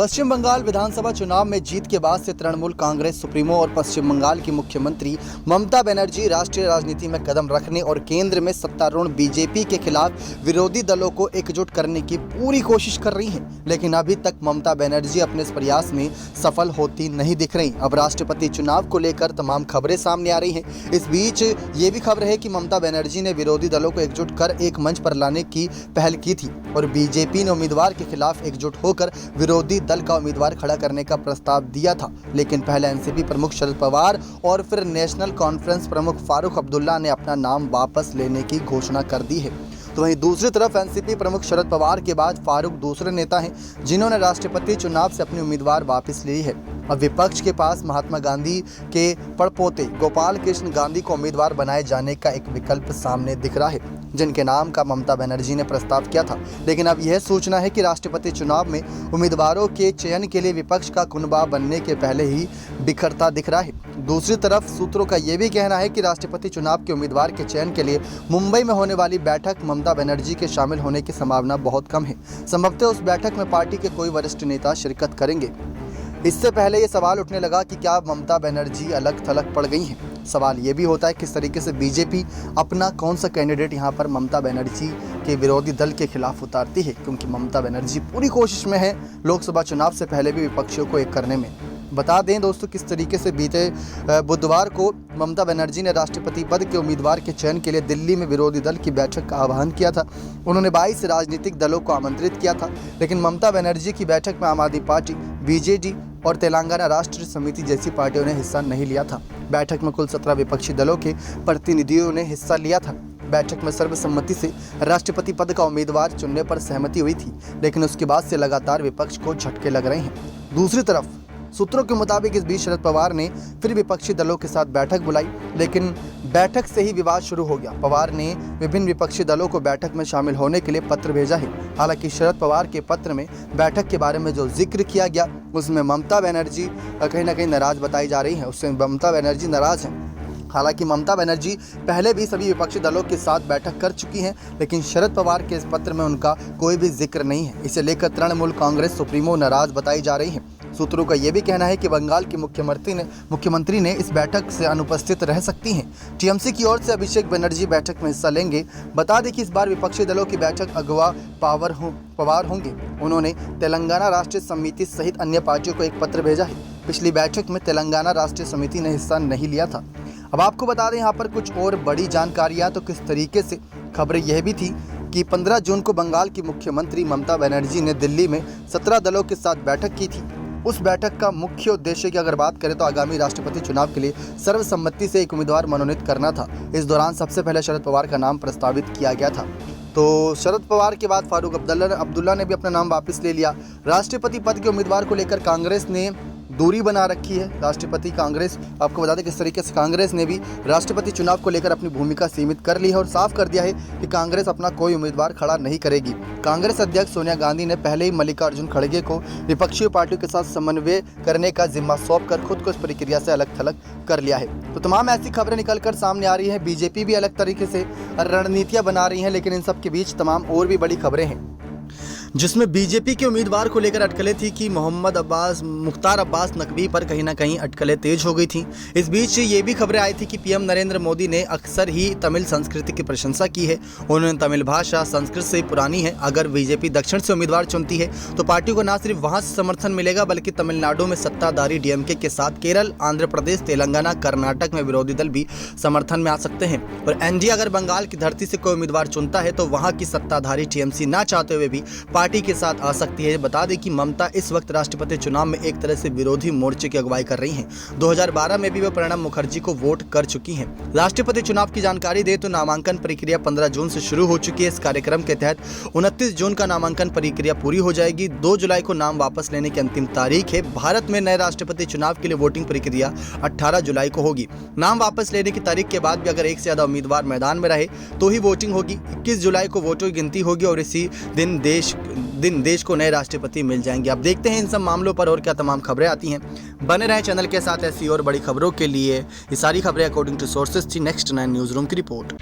पश्चिम बंगाल विधानसभा चुनाव में जीत के बाद से तृणमूल कांग्रेस सुप्रीमो और पश्चिम बंगाल की मुख्यमंत्री ममता बनर्जी राष्ट्रीय राजनीति में कदम रखने और केंद्र में सत्तारूढ़ बीजेपी के खिलाफ विरोधी दलों को एकजुट करने की पूरी कोशिश कर रही हैं। लेकिन अभी तक ममता बनर्जी अपने इस प्रयास में सफल होती नहीं दिख रही। अब राष्ट्रपति चुनाव को लेकर तमाम खबरें सामने आ रही हैं। इस बीच ये भी खबर है कि ममता बनर्जी ने विरोधी दलों को एकजुट कर एक मंच पर लाने की पहल की थी और बीजेपी ने उम्मीदवार के खिलाफ एकजुट होकर विरोधी दल का उम्मीदवार खड़ा करने का प्रस्ताव दिया था। लेकिन पहले एनसीपी प्रमुख शरद पवार और फिर नेशनल कॉन्फ्रेंस प्रमुख फारूक अब्दुल्ला ने अपना नाम वापस लेने की घोषणा कर दी है। तो वहीं दूसरी तरफ एनसीपी प्रमुख शरद पवार के बाद फारूक दूसरे नेता हैं जिन्होंने राष्ट्रपति चुनाव से अपनी उम्मीदवार वापस ली है। अब विपक्ष के पास महात्मा गांधी के पड़पोते गोपाल कृष्ण गांधी को उम्मीदवार बनाए जाने का एक विकल्प सामने दिख रहा है, जिनके नाम का ममता बनर्जी ने प्रस्ताव किया था। लेकिन अब यह सूचना है कि राष्ट्रपति चुनाव में उम्मीदवारों के चयन के लिए विपक्ष का कुनबा बनने के पहले ही बिखरता दिख रहा है। दूसरी तरफ सूत्रों का यह भी कहना है कि राष्ट्रपति चुनाव के उम्मीदवार के चयन के लिए मुंबई में होने वाली बैठक ममता बनर्जी के शामिल होने की संभावना बहुत कम है। संभवतः उस बैठक में पार्टी के कोई वरिष्ठ नेता शिरकत करेंगे। इससे पहले ये सवाल उठने लगा कि क्या ममता बनर्जी अलग थलग पड़ गई हैं। सवाल ये भी होता है किस तरीके से बीजेपी अपना कौन सा कैंडिडेट यहाँ पर ममता बनर्जी के विरोधी दल के खिलाफ उतारती है, क्योंकि ममता बनर्जी पूरी कोशिश में है लोकसभा चुनाव से पहले भी विपक्षियों को एक करने में। बता दें दोस्तों किस तरीके से बीते बुधवार को ममता बनर्जी ने राष्ट्रपति पद के उम्मीदवार के चयन के लिए दिल्ली में विरोधी दल की बैठक का आह्वान किया था। उन्होंने 22 राजनीतिक दलों को आमंत्रित किया था, लेकिन ममता बनर्जी की बैठक में आम आदमी पार्टी, बीजेडी और तेलंगाना राष्ट्र समिति जैसी पार्टियों ने हिस्सा नहीं लिया था। बैठक में कुल 17 विपक्षी दलों के प्रतिनिधियों ने हिस्सा लिया था। बैठक में सर्वसम्मति से राष्ट्रपति पद का उम्मीदवार चुनने पर सहमति हुई थी, लेकिन उसके बाद से लगातार विपक्ष को झटके लग रहे हैं। दूसरी तरफ सूत्रों के मुताबिक इस बीच शरद पवार ने फिर विपक्षी दलों के साथ बैठक बुलाई, लेकिन बैठक से ही विवाद शुरू हो गया। पवार ने विभिन्न विपक्षी दलों को बैठक में शामिल होने के लिए पत्र भेजा है। हालांकि शरद पवार के पत्र में बैठक के बारे में जो जिक्र किया गया उसमें ममता बनर्जी कहीं ना कहीं नाराज बताई जा रही है। उससे ममता बनर्जी नाराज हैं। हालांकि ममता बनर्जी पहले भी सभी विपक्षी दलों के साथ बैठक कर चुकी हैं, लेकिन शरद पवार के इस पत्र में उनका कोई भी जिक्र नहीं है। इसे लेकर तृणमूल कांग्रेस सुप्रीमो नाराज बताई जा रही है। सूत्रों का यह भी कहना है कि बंगाल की मुख्यमंत्री ने इस बैठक से अनुपस्थित रह सकती हैं। टीएमसी की ओर से अभिषेक बनर्जी बैठक में हिस्सा लेंगे। बता दें कि इस बार विपक्षी दलों की बैठक अगवा पवार होंगे। उन्होंने तेलंगाना राष्ट्रीय समिति सहित अन्य पार्टियों को एक पत्र भेजा है। पिछली बैठक में तेलंगाना राष्ट्रीय समिति ने हिस्सा नहीं लिया था। अब आपको बता दें यहाँ पर कुछ और बड़ी जानकारियाँ। तो किस तरीके से खबरें यह भी थी कि 15 जून को बंगाल की मुख्यमंत्री ममता बनर्जी ने दिल्ली में 17 दलों के साथ बैठक की थी। उस बैठक का मुख्य उद्देश्य की अगर बात करें तो आगामी राष्ट्रपति चुनाव के लिए सर्वसम्मति से एक उम्मीदवार मनोनीत करना था। इस दौरान सबसे पहले शरद पवार का नाम प्रस्तावित किया गया था। तो शरद पवार के बाद फारूक अब्दुल्ला ने भी अपना नाम वापस ले लिया। राष्ट्रपति पद के उम्मीदवार को लेकर कांग्रेस ने दूरी बना रखी है। राष्ट्रपति कांग्रेस, आपको बता दें किस तरीके से कांग्रेस ने भी राष्ट्रपति चुनाव को लेकर अपनी भूमिका सीमित कर ली है और साफ कर दिया है कि कांग्रेस अपना कोई उम्मीदवार खड़ा नहीं करेगी। कांग्रेस अध्यक्ष सोनिया गांधी ने पहले ही मल्लिकार्जुन खड़गे को विपक्षी पार्टियों के साथ समन्वय करने का जिम्मा सौंपकर खुद को इस प्रक्रिया से अलग थलग कर लिया है। तो तमाम ऐसी खबरें निकलकर सामने आ रही है। बीजेपी भी अलग तरीके से रणनीतियां बना रही है, लेकिन इन सब के बीच तमाम और भी बड़ी खबरें हैं, जिसमें बीजेपी के उम्मीदवार को लेकर अटकलें थी कि मुख्तार अब्बास नकवी पर कहीं ना कहीं अटकलें तेज हो गई थी। इस बीच ये भी खबरें आई थी कि पीएम नरेंद्र मोदी ने अक्सर ही तमिल संस्कृति की प्रशंसा की है। उन्होंने तमिल भाषा संस्कृत से पुरानी है। अगर बीजेपी दक्षिण से उम्मीदवार चुनती है तो पार्टी को न सिर्फ वहां से समर्थन मिलेगा, बल्कि तमिलनाडु में सत्ताधारी डीएमके के साथ केरल, आंध्र प्रदेश, तेलंगाना, कर्नाटक में विरोधी दल भी समर्थन में आ सकते हैं। और एनडीए अगर बंगाल की धरती से कोई उम्मीदवार चुनता है तो वहां की सत्ताधारी टीएमसी ना चाहते हुए भी पार्टी के साथ आ सकती है। बता दें कि ममता इस वक्त राष्ट्रपति चुनाव में एक तरह से विरोधी मोर्चे की अगुवाई कर रही हैं। 2012 में भी वे प्रणब मुखर्जी को वोट कर चुकी हैं। राष्ट्रपति चुनाव की जानकारी दे तो नामांकन प्रक्रिया 15 जून से शुरू हो चुकी है। इस कार्यक्रम के तहत 29 जून का नामांकन प्रक्रिया पूरी हो जाएगी। 2 जुलाई को नाम वापस लेने की अंतिम तारीख है। भारत में नए राष्ट्रपति चुनाव के लिए वोटिंग प्रक्रिया 18 जुलाई को होगी। नाम वापस लेने की तारीख के बाद भी अगर एक से ज्यादा उम्मीदवार मैदान में रहे तो ही वोटिंग होगी। 21 जुलाई को वोटों की गिनती होगी और इसी दिन देश को नए राष्ट्रपति मिल जाएंगे। अब देखते हैं इन सब मामलों पर और क्या तमाम खबरें आती हैं। बने रहें चैनल के साथ ऐसी और बड़ी खबरों के लिए। ये सारी खबरें अकॉर्डिंग टू सोर्सेज थी। नेक्स्ट 9 न्यूज़ रूम की रिपोर्ट।